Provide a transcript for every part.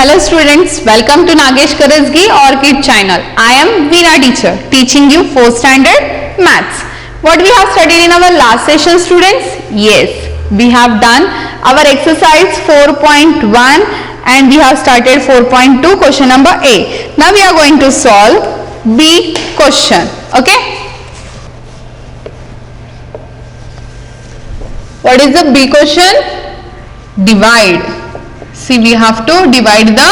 Hello students, welcome to Nagesh Karasgi Orchid channel. I am Veena teacher teaching you 4th standard maths. What we have studied in our last session students? Yes, we have done our exercise 4.1 and we have started 4.2 question number A. Now we are going to solve B question. Okay. What is the B question? Divide. See, we have to divide the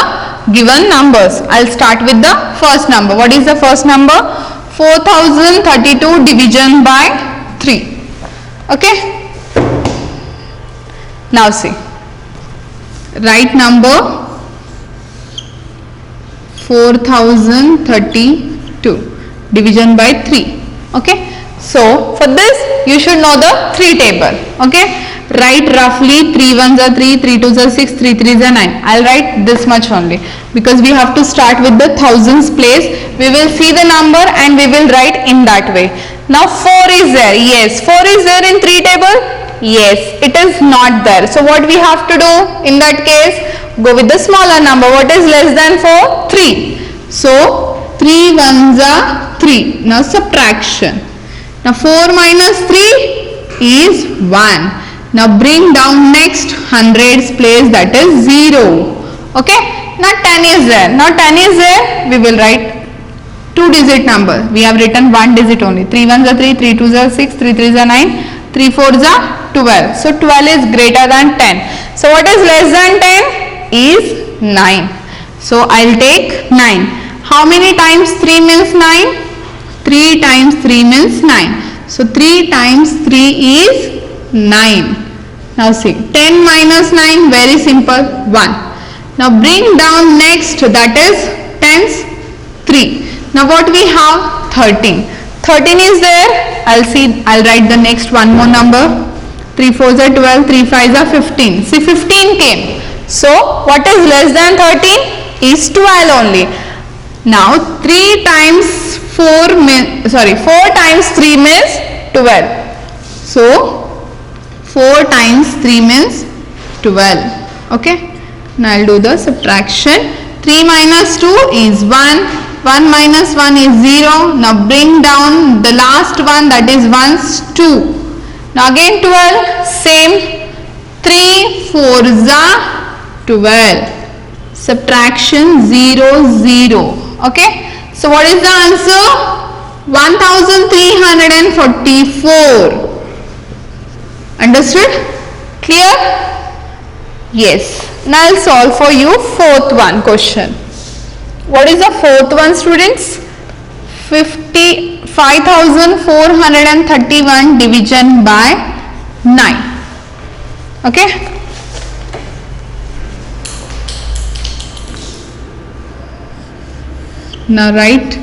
given numbers. I'll start with the first number. What is the first number? 4032 division by 3. Okay. Now see. Write number 4032 division by 3. Okay. So, for this you should know the 3 table. Okay. Write roughly 3 1s are 3, 3 2s are 6, 3 3s are 9. I'll write this much only because we have to start with the thousands place. We will see the number and we will write in that way. Now 4 is there. Yes, 4 is there in 3 table. Yes, it is not there. So what we have to do in that case? Go with the smaller number. What is less than 4? 3. So 3 1s are 3. Now subtraction. Now 4 minus 3 is 1. Now bring down next hundreds place, that is 0. Okay. Now 10 is there. Now 10 is there. We will write 2 digit number. We have written 1 digit only. 3 1s are 3, 3 2s are 6, 3 3s are 9, 3 4s are 12. So 12 is greater than 10. So what is less than 10? Is 9. So I'll take 9. How many times 3 means 9? 3 times 3 means 9. So 3 times 3 is 9. Now see, 10 minus 9, very simple, 1. Now bring down next, that is tens 3. Now what we have? 13. 13 is there. I'll write the next one more number. 3 4s are 12, 3 5s are 15. See, 15 came. So what is less than 13? Is 12 only. Now 4 times 3 means 12. So 4 times 3 means 12. Okay. Now I'll do the subtraction. 3 minus 2 is 1. 1 minus 1 is 0. Now bring down the last one, that is 1's 2. Now again 12. Same. 3 4s are 12. Subtraction 0 0. Okay. So what is the answer? 1344. Understood? Clear? Yes. Now I'll solve for you 4th one question. What is the 4th one, students? 5431 division by 9. Okay? Now write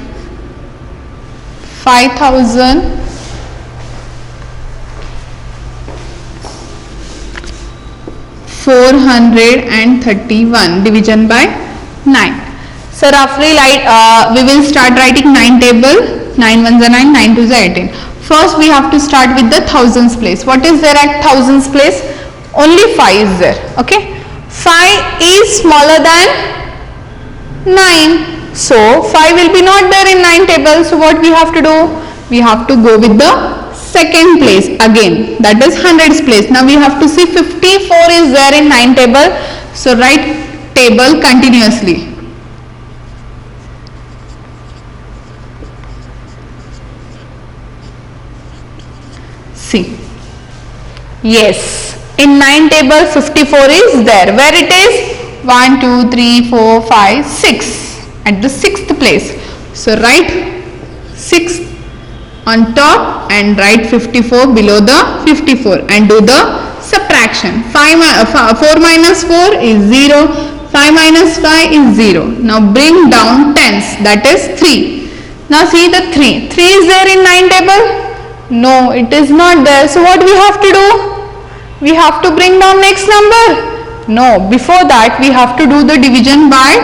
5431 division by 9. So roughly we will start writing 9 table. 9 1s are 9, 9 2s are 18. First we have to start with the thousands place. What is there at thousands place? Only 5 is there. Okay. 5 is smaller than 9. So 5 will be not there in 9 table. So what we have to do? We have to go with the second place again, that is hundreds place. Now we have to see 54 is there in 9 table. So write table continuously. See. Yes. In 9 table 54 is there. Where it is? 1 2 3 4 5 6. At the 6th place. So write 6 on top and write 54 below the 54 and do the subtraction. 4 minus 4 is 0. 5 minus 5 is 0. Now bring down tens, that is 3. Now see the 3. 3 is there in 9 table? No, it is not there. So what we have to do? We have to bring down next number. No, before that we have to do the division by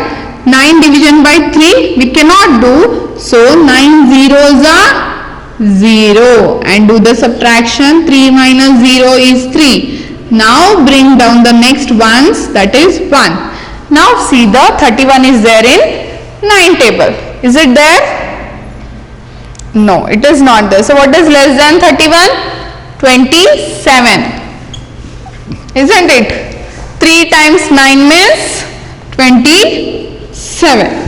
9 division by 3 we cannot do. So 9 zeros are 0 and do the subtraction. 3 minus 0 is 3. Now bring down the next ones, that is 1. Now see, the 31 is there in 9 table. Is it there? No, it is not there. So what is less than 31? 27. Isn't it? 3 times 9 means 27.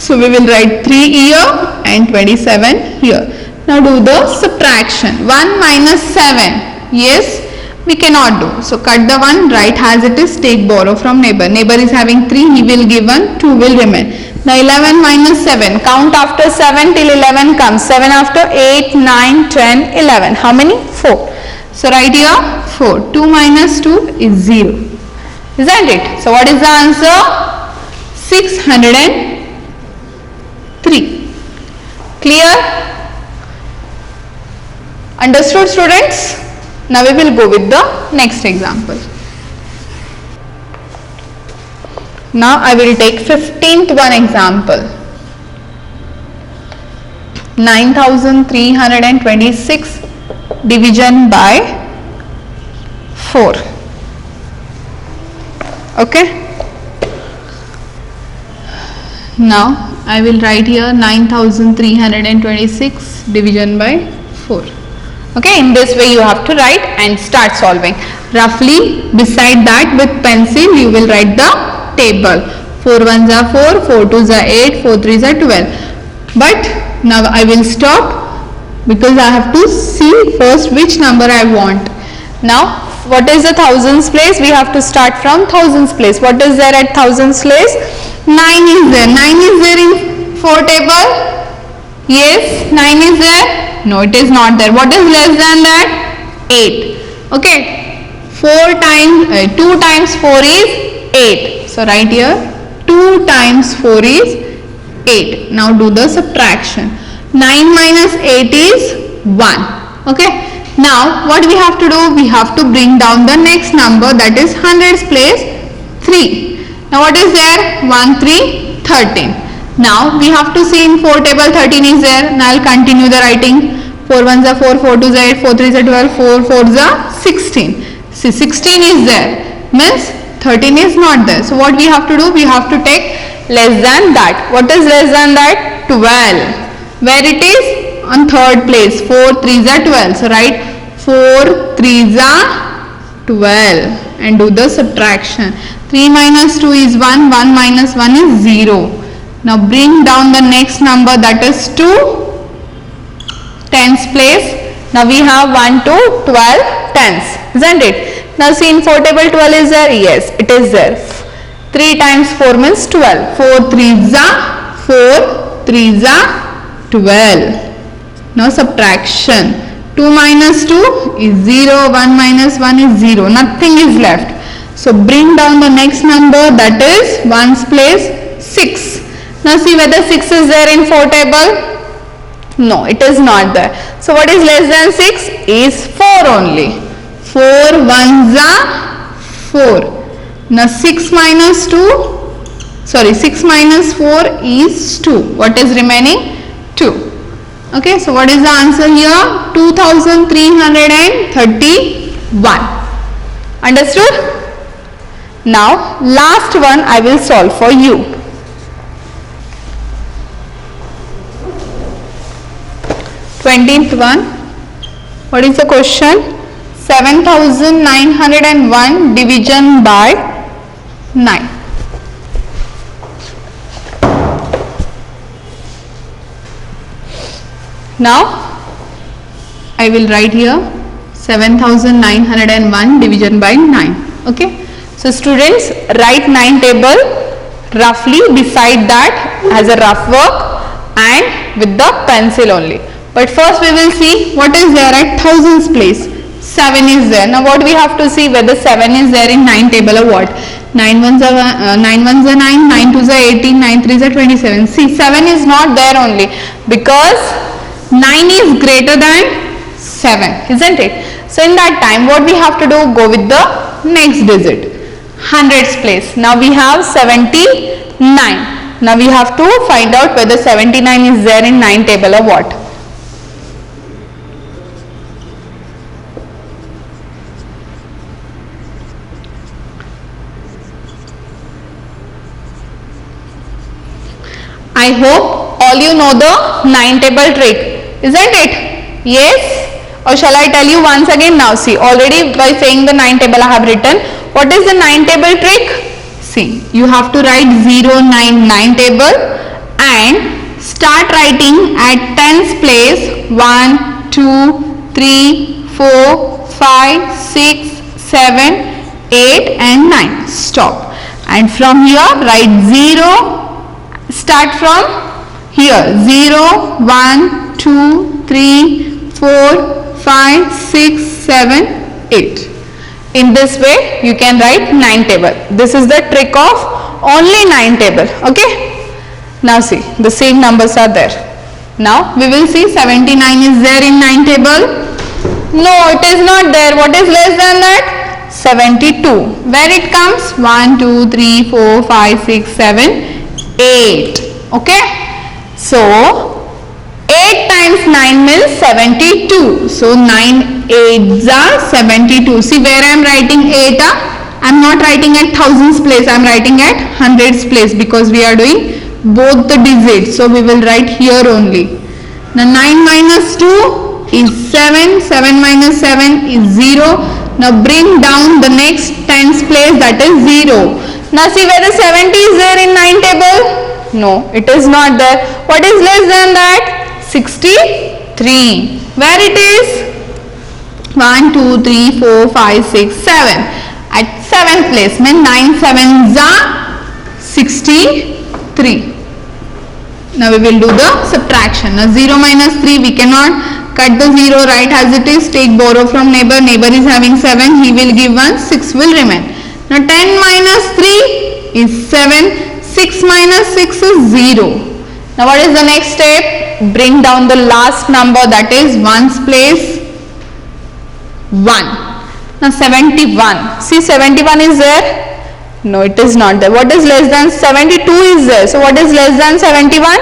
So we will write 3 here and 27 here. Now do the subtraction. 1 minus 7. Yes, we cannot do. So cut the 1, write as it is, take borrow from neighbor. Neighbor is having 3, he will give 1, 2 will remain. Now 11 minus 7. Count after 7 till 11 comes. 7 after 8, 9, 10, 11. How many? 4. So write here 4. 2 minus 2 is 0. Isn't it? So what is the answer? 603. Clear? Understood, students? Now we will go with the next example. Now I will take 15th one example. 9326 division by 4. Okay. Now I will write here 9326 division by 4. Okay, in this way you have to write and start solving. Roughly beside that with pencil you will write the table. 4 1s are 4, 4 2s are 8, 4 3s are 12. But now I will stop because I have to see first which number I want. Now what is the thousands place? We have to start from thousands place. What is there at thousands place? 9 is there. 9 is there in 4 table? Yes, 9 is there. No, it is not there. What is less than that? 8. Okay. 2 times 4 is 8. So write here 2 times 4 is 8. Now do the subtraction. 9 minus 8 is 1. Okay. Now what we have to do? We have to bring down the next number, that is hundreds place 3. Now what is there? 1 3 13. Now we have to see in 4 table 13 is there. Now I will continue the writing. 4 1s are 4, 4 2s are 8, 4 3s are 12, 4 4s are 16. See, 16 is there. Means 13 is not there. So what we have to do? We have to take less than that. What is less than that? 12. Where it is? On third place. 4 3s are 12. So write 4 3s are 12 and do the subtraction. 3 minus 2 is 1, 1 minus 1 is 0. Now bring down the next number, that is 2 tens place. Now we have 1 to 12 tens, isn't it? Now see, in 4 table 12 is there? Yes, it is there. 3 times 4 means 12. 4 3s are 4 3s are 12. Now subtraction. 2 minus 2 is 0, 1 minus 1 is 0. Nothing is left. So bring down the next number, that is 1's place 6. Now see whether 6 is there in 4 table. No, it is not there. So what is less than 6? Is 4 only. 4 1s are 4. Now 6 minus 4 is 2. What is remaining? 2. Okay, so what is the answer here? 2331. Understood? Now last one I will solve for you. 20th one. What is the question? 7901 division by 9. Now I will write here 7901 division by 9. Okay. So students, write 9 table roughly beside that as a rough work and with the pencil only. But first we will see what is there at thousands place. 7 is there. Now what we have to see, whether 7 is there in 9 table or what. 9 1s are 9, 9 2s are 18, 9 3s are 27. See, 7 is not there only because 9 is greater than 7, isn't it? So in that time what we have to do? Go with the next digit, hundreds place. Now we have 79. Now we have to find out whether 79 is there in 9 table or what. I hope all you know the 9 table trick, isn't it? Yes? Or shall I tell you once again? Now see, already by saying the 9 table I have written. What is the 9 table trick? See, you have to write 0, 9, 9 table and start writing at tens place 1, 2, 3, 4, 5, 6, 7, 8 and 9. Stop. And from here write 0. Start from here. 0, 1, 2, 3, 4, 5, 6, 7, 8. In this way you can write 9 table. This is the trick of only 9 table. Okay. Now see, the same numbers are there. Now we will see 79 is there in 9 table. No, it is not there. What is less than that? 72. Where it comes? 1, 2, 3, 4, 5, 6, 7, 8. Okay. So 8 times 9 means 72. So 9 8s are 72. See where I am writing 8? I am not writing at thousands place. I am writing at hundreds place because we are doing both the digits. So we will write here only. Now 9 minus 2 is 7. 7 minus 7 is 0. Now bring down the next tens place, that is 0. Now see whether 70 is there in 9 table. No, it is not there. What is less than that? 63. Where it is? 1, 2, 3, 4, 5, 6, 7. At 7th place means 9 7s are 63. Now we will do the subtraction. Now 0 minus 3 we cannot cut the 0 right as it is. Take borrow from neighbor. Neighbor is having 7. He will give 1. 6 will remain. Now 10 minus 3 is 7. 6 minus 6 is 0. Now what is the next step? Bring down the last number, that is 1's place 1. Now 71. See 71 is there? No, it is not there. What is less than 72 is there. So what is less than 71?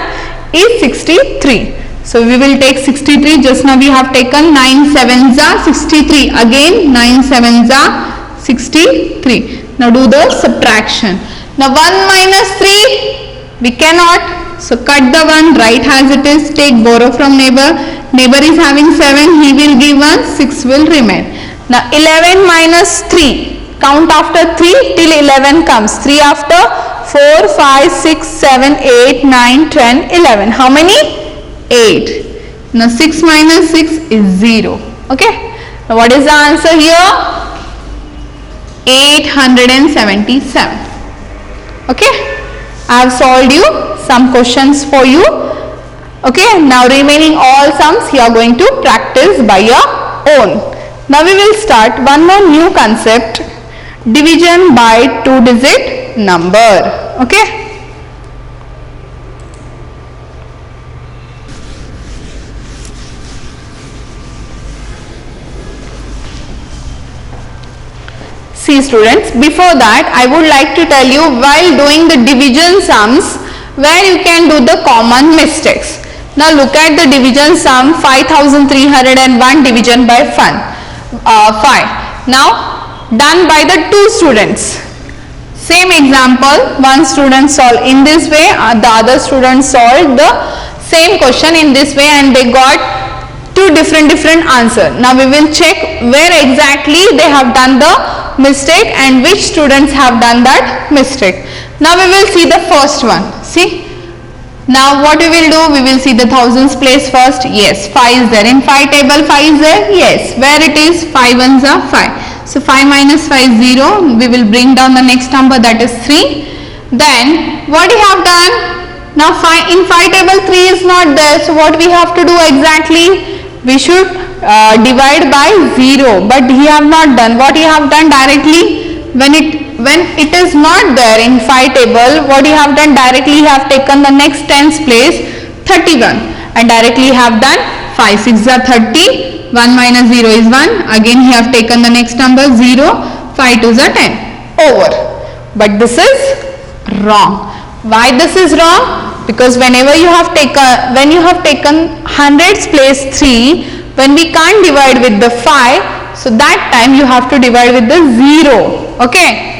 Is 63. So we will take 63. Just now we have taken 9 7s are 63. Again 9 7s are 63. Now do the subtraction. Now 1 minus 3 we cannot. So cut the 1 right as it is. Take borrow from neighbor. Neighbor is having 7. He will give 1. 6 will remain. Now 11 minus 3. Count after 3 till 11 comes. 3 after 4, 5, 6, 7, 8, 9, 10, 11. How many? 8. Now 6 minus 6 is 0. Okay. Now what is the answer here? 877. Okay. I have solved you some questions for you. Okay. Now remaining all sums you are going to practice by your own. Now we will start one more new concept. Division by 2-digit number. Okay. See students, before that I would like to tell you while doing the division sums where you can do the common mistakes. Now look at the division sum 5301 division by 5. Now done by the two students. Same example, one student solved in this way, the other student solved the same question in this way and they got two different answer. Now we will check where exactly they have done the mistake and which students have done that mistake. Now we will see the first one. See. Now what we will do? We will see the thousands place first. Yes, 5 is there. In 5 table 5 is there? Yes. Where it is? 5 ones are 5. So 5 minus 5 is 0. We will bring down the next number, that is 3. Then what we have done? Now in 5 table 3 is not there. So what we have to do exactly? We should divide by 0. But he have not done. What he have done directly? When it is not there in 5 table, what you have done directly, you have taken the next tens place 31 and directly have done 5 6 are 30, 1 minus 0 is 1, again you have taken the next number 0, 5 2s are 10, over. But this is wrong. Why this is wrong? Because whenever you have taken hundreds place 3, when we can't divide with the 5, so that time you have to divide with the 0. Okay.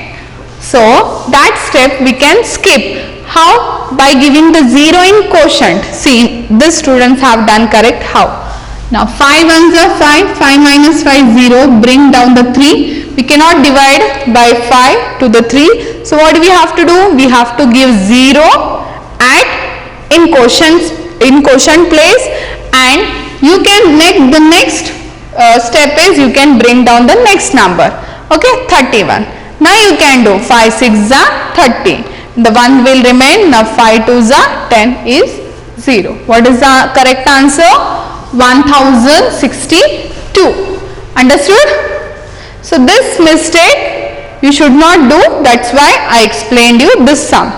So that step we can skip. How? By giving the 0 in quotient. See, these students have done correct. How? Now 5 ones are 5, 5 minus 5 0, bring down the 3. We cannot divide by 5 to the 3. So what do we have to do? We have to give 0 at in quotient place, and you can make the next step is you can bring down the next number. Okay, 31. Now you can do 5 6 are 30. The 1 will remain. Now 5 2 are 10 is 0. What is the correct answer? 1062. Understood? So this mistake you should not do. That's why I explained you this sum.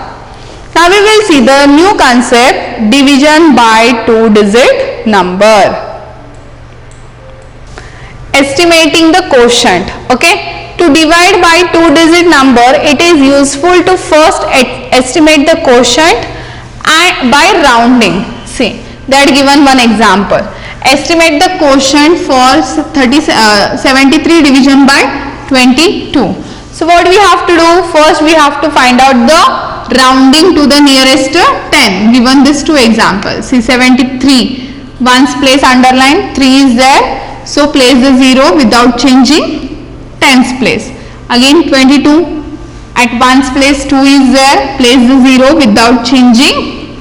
Now we will see the new concept, division by 2-digit number. Estimating the quotient. Okay, to divide by 2-digit number, it is useful to first estimate the quotient by rounding. See, they had given one example. Estimate the quotient for 73 division by 22. So what we have to do? First we have to find out the rounding to the nearest 10. Given these two examples. See, 73, ones place underline, 3 is there. So place the 0 without changing tens place. Again 22, at ones place 2 is there. Place the 0 without changing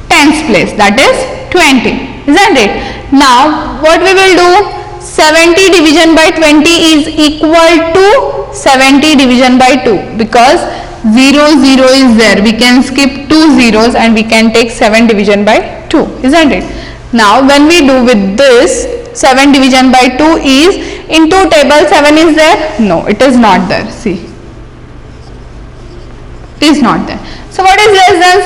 tens place. That is 20. Isn't it? Now what we will do? 70 division by 20 is equal to 70 division by 2, because 0 0 is there. We can skip 2 zeros and we can take 7 division by 2. Isn't it? Now when we do with this, 7 division by 2 is in 2 table 7 is there? No, it is not there. See, it is not there. So what is less than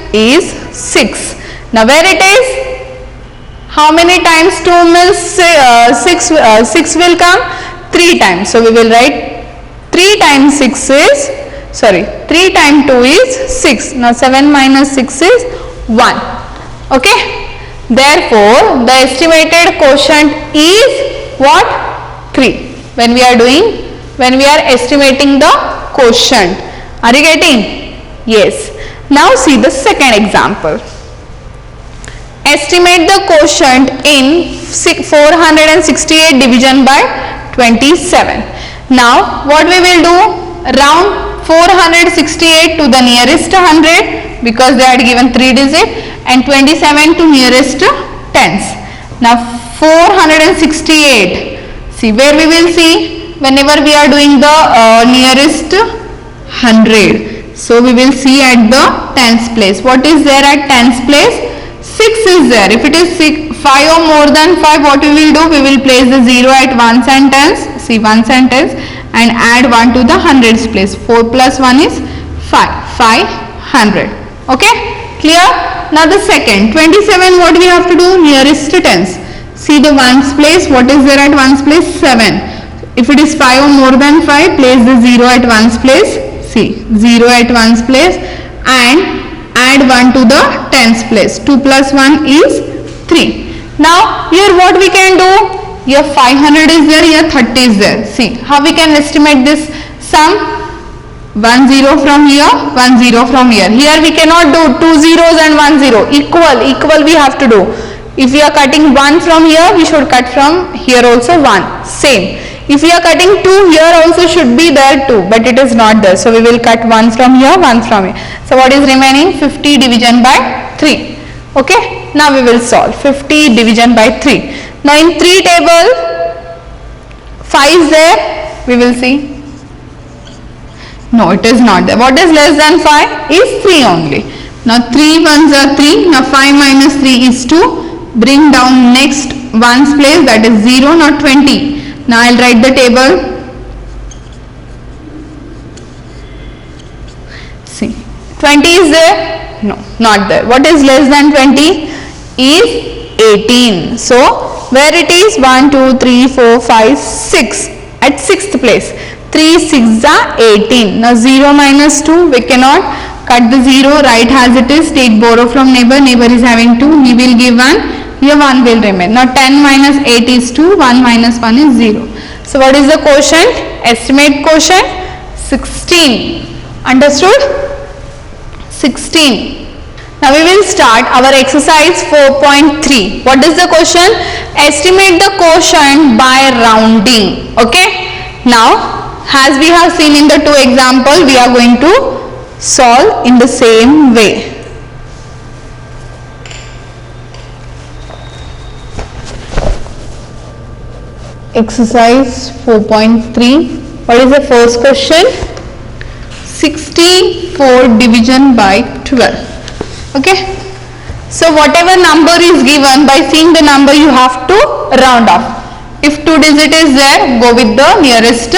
7? Is 6. Now where it is? How many times 2 means 6 will come? 3 times. So we will write 3 times 6 is, 3 times 2 is 6. Now 7 minus 6 is 1. Okay. Therefore, the estimated quotient is what? 3. When we are estimating the quotient. Are you getting? Yes. Now see the second example. Estimate the quotient in 468 division by 27. Now what we will do? Round 468 to the nearest 100, because they had given 3 digit, and 27 to nearest tens. Now 468. See, where we will see whenever we are doing the nearest 100. So we will see at the tens place. What is there at tens place? 6 is there. If it is 5 or more than 5, what we will do? We will place the 0 at ones and tens. See, ones and tens, and add 1 to the hundreds place. 4 plus 1 is 5. 500. Okay? Clear? Now the second, 27, what we have to do? Nearest tens. See the ones place. What is there at ones place? 7. If it is 5 or more than 5, place the 0 at ones place. See, 0 at ones place, and add 1 to the tens place. 2 plus 1 is 3. Now here what we can do? Here 500 is there, here 30 is there. See how we can estimate this sum? 1 0 from here, 1 0 from here. Here we cannot do 2 zeros and 1 0. Equal we have to do. If we are cutting 1 from here, we should cut from here also 1. Same. If we are cutting 2, here also should be there 2, but it is not there. So we will cut 1 from here, 1 from here. So what is remaining? 50 division by 3. Okay. Now we will solve 50 division by 3. Now in 3 table, 5 is there. We will see. No, it is not there. What is less than 5? Is 3 only. Now 3 ones are 3. Now 5 minus 3 is 2. Bring down next ones place, that is 0, not 20. Now I will write the table. See, 20 is there? No, not there. What is less than 20? Is 18. So where it is? 1, 2, 3, 4, 5, 6. At 6th place. 3 6 are 18. Now 0 minus 2, we cannot cut the 0, write as it is, take borrow from neighbor, neighbor is having 2, he will give 1. Here 1 will remain. Now 10 minus 8 is 2, 1 minus 1 is 0. So what is the quotient? Estimate quotient 16. Understood? 16. Now we will start our exercise 4.3. What is the question? Estimate the quotient by rounding. Okay. Now, as we have seen in the two examples, we are going to solve in the same way. Exercise 4.3. What is the first question? 64 division by 12. Okay. So whatever number is given, by seeing the number you have to round off. If 2 digit is there, go with the nearest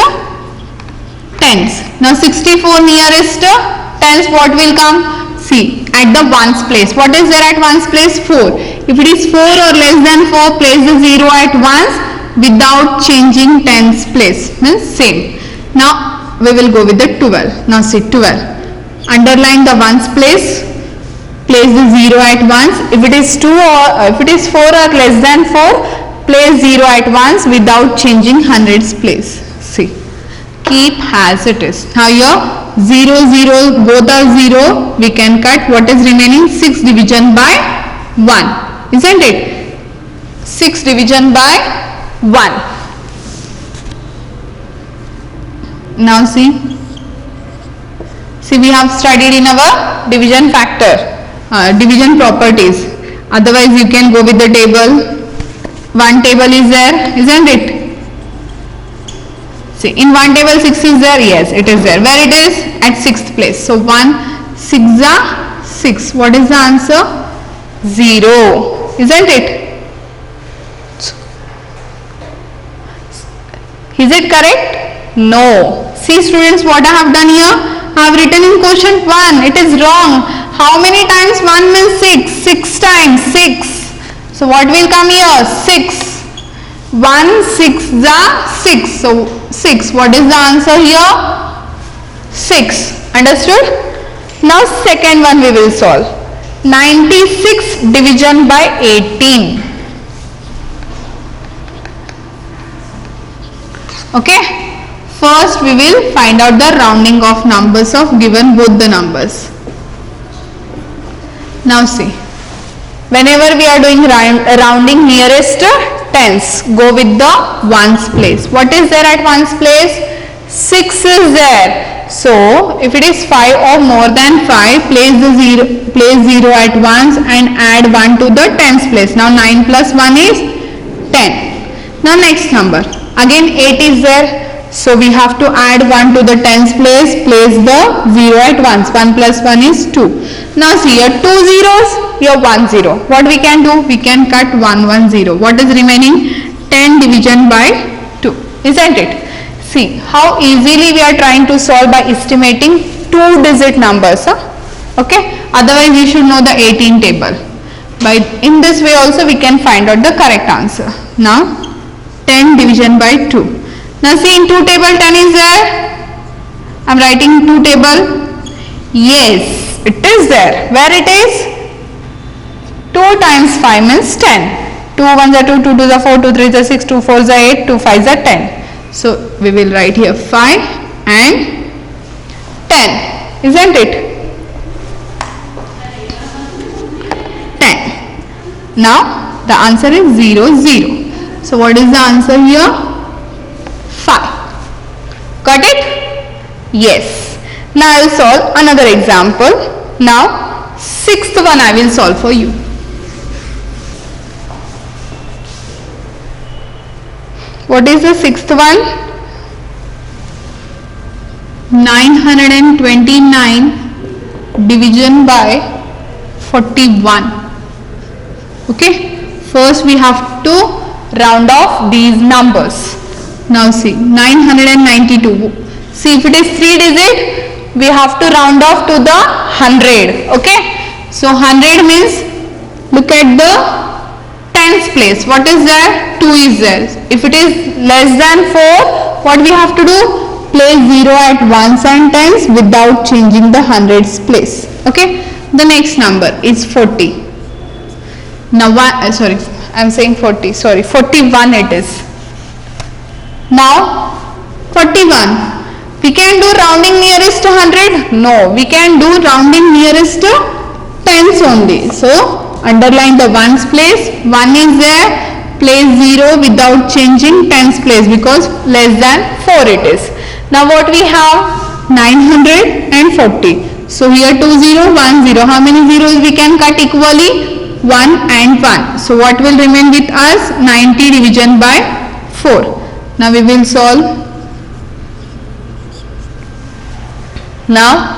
tens. Now 64 nearest tens, what will come? See, at the ones place. What is there at ones place? 4. If it is 4 or less than 4, place the 0 at ones without changing tens place. Means same. Now we will go with the 12. Now see 12. Underline the ones place. Place the 0 at once. If it is 2 or if it is 4 or less than 4, place 0 at once without changing hundreds place. See, keep as it is. Now here 0, 0, both are 0. We can cut. What is remaining? 6 division by 1. Isn't it? 6 division by 1. Now see. See, we have studied in our division factor. Division properties. Otherwise you can go with the table. One table is there, isn't it? See, in one table 6 is there. Yes, it is there. Where it is? At 6th place. So 1 6 are 6. What is the answer? 0. Isn't it? Is it correct? No. See students, what I have done here? I have written in quotient 1. It is wrong. How many times 1 means 6? 6 times 6. So what will come here? 6. 1 6 are 6. So 6. What is the answer here? 6. Understood? Now second one we will solve. 96 division by 18. Okay. First we will find out the rounding of numbers of given both the numbers. Now see, whenever we are doing rounding nearest tens, go with the ones place. What is there at ones place? 6 is there. So if it is 5 or more than 5, place 0 at ones and add 1 to the tens place. Now 9 plus 1 is 10. Now next number, again 8 is there. So we have to add 1 to the tens place, place the 0 at once. 1 plus 1 is 2. Now see here 2 zeros, here 1 0. What we can do? We can cut 1 1 0. What is remaining? 10 division by 2. Isn't it? See how easily we are trying to solve by estimating 2 digit numbers. Huh? Okay. Otherwise we should know the 18 table. In this way also we can find out the correct answer. Now 10 division by 2. Now see in 2 table 10 is there. I am writing 2 table. Yes, it is there. Where it is? 2 times 5 means 10. 2 1s are 2, 2 2s are 4, 2 3s are 6, 2 4s are 8, 2 5s are 10. So we will write here 5 and 10. Isn't it? 10. Now the answer is 0 0. So what is the answer here? 5. Got it? Yes. Now I will solve another example. Now 6th one I will solve for you. What is the 6th one? 929 division by 41. Okay. First we have to round off these numbers. Now see 992. See if it is 3 digit, we have to round off to the 100. Okay. So 100 means look at the tens place. What is there? 2 is there. If it is less than 4, what we have to do? Place 0 at ones and tens without changing the hundreds place. Okay. The next number is 40. Now sorry, I am saying 40. Sorry, 41 it is. Now 41. We can do rounding nearest to 100? No, we can do rounding nearest to tens only. So underline the ones place, 1 is there, place 0 without changing tens place because less than 4 it is. Now what we have? 940. So here 2 0 1 0. How many zeros we can cut equally? 1 and 1. So what will remain with us? 90 division by 4. Now we will solve. Now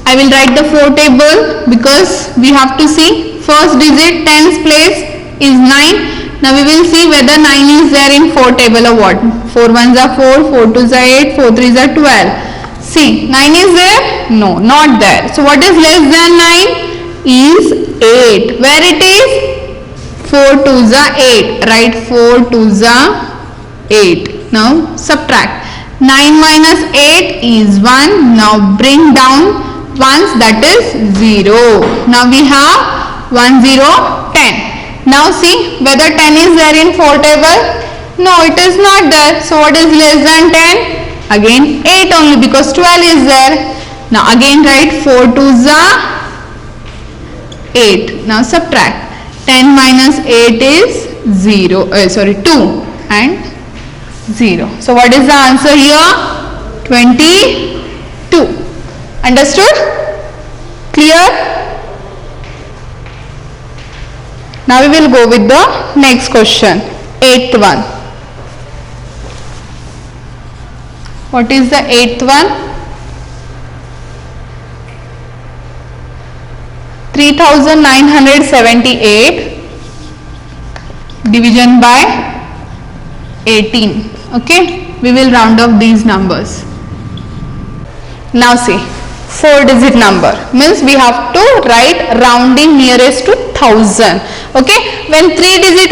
I will write the 4 table because we have to see first digit tens place is 9. Now we will see whether 9 is there in 4 table or what. 4 ones are 4, 4 twos are 8, 4 threes are 12. See, 9 is there? No, not there. So what is less than 9? Is 8. Where it is? 4 twos are 8. Write 4 twos are 8. Now subtract. 9 minus 8 is 1. Now bring down ones, that is 0. Now we have 1 0 10. Now see whether 10 is there in 4 table. No, it is not there. So what is less than 10? Again 8 only because 12 is there. Now again write 4 twos are 8. Now subtract. 10 minus 8 is 2 and 0. So what is the answer here? 22. Understood? Clear? Now we will go with the next question. 8th one. What is the 8th one? 3978 division by 18. Okay, we will round off these numbers. Now see, 4-digit number means we have to write rounding nearest to 1000. Okay, when 2 digit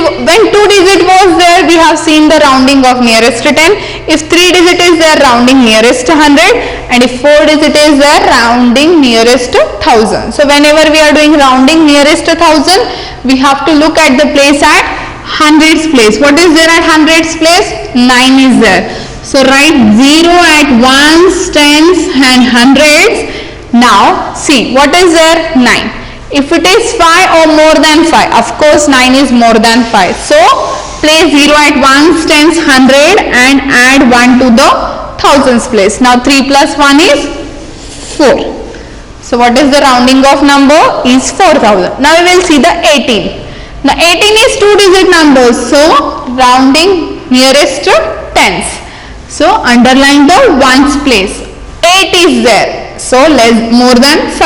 was there, we have seen the rounding of nearest to 10. If 3 digit is there, rounding nearest to 100, and if 4 digit is there, rounding nearest to 1000. So whenever we are doing rounding nearest to 1000, we have to look at the place at hundreds place. What is there at hundreds place? 9 is there. So write 0 at ones, tens and hundreds. Now see what is there? 9. If it is 5 or more than 5, of course 9 is more than 5. So place 0 at ones, tens, 100 and add 1 to the thousands place. Now 3 plus 1 is 4. So what is the rounding of number? Is 4000. Now we will see the 18. Now 18 is 2-digit numbers, so rounding nearest to tens. So underline the ones place. 8 is there, so more than 5.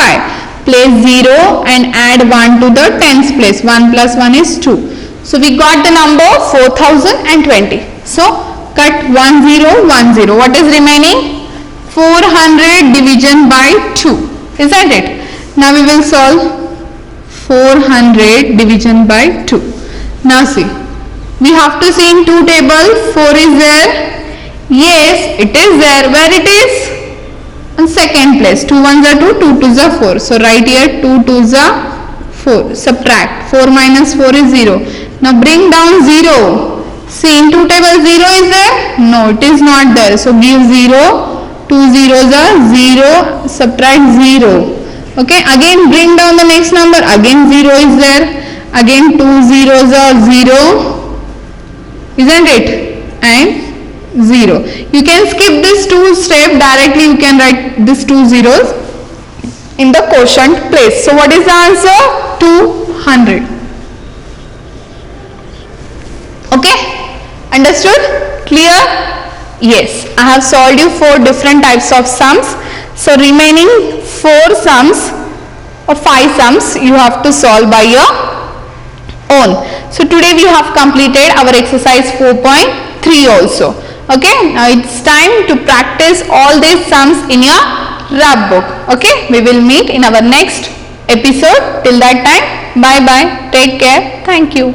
Place 0 and add 1 to the tens place. 1 plus 1 is 2. So we got the number 4020. So cut 1 0 1 0. What is remaining? 400 division by 2. Isn't it? Now we will solve 400 division by 2. Now see, we have to see in 2 tables. 4 is there. Yes, it is there. Where it is? On second place. 2 ones are 2, 2 twos are 4. So write here 2 twos are 4. Subtract. 4 minus 4 is 0. Now bring down 0. See, in 2 tables 0 is there? No, it is not there. So give 0. 2 zeros are 0. Subtract 0. Okay, again bring down the next number. Again 0 is there. Again 2 zeros are 0. Isn't it? And 0. You can skip this 2 step. Directly you can write this 2 zeros in the quotient place. So what is the answer? 200. Okay? Understood? Clear? Yes. I have solved you 4 different types of sums. So remaining 4 sums or 5 sums you have to solve by your own. So today we have completed our exercise 4.3 also. Okay, now it's time to practice all these sums in your rap book. Okay, we will meet in our next episode. Till that time, bye bye. Take care. Thank you.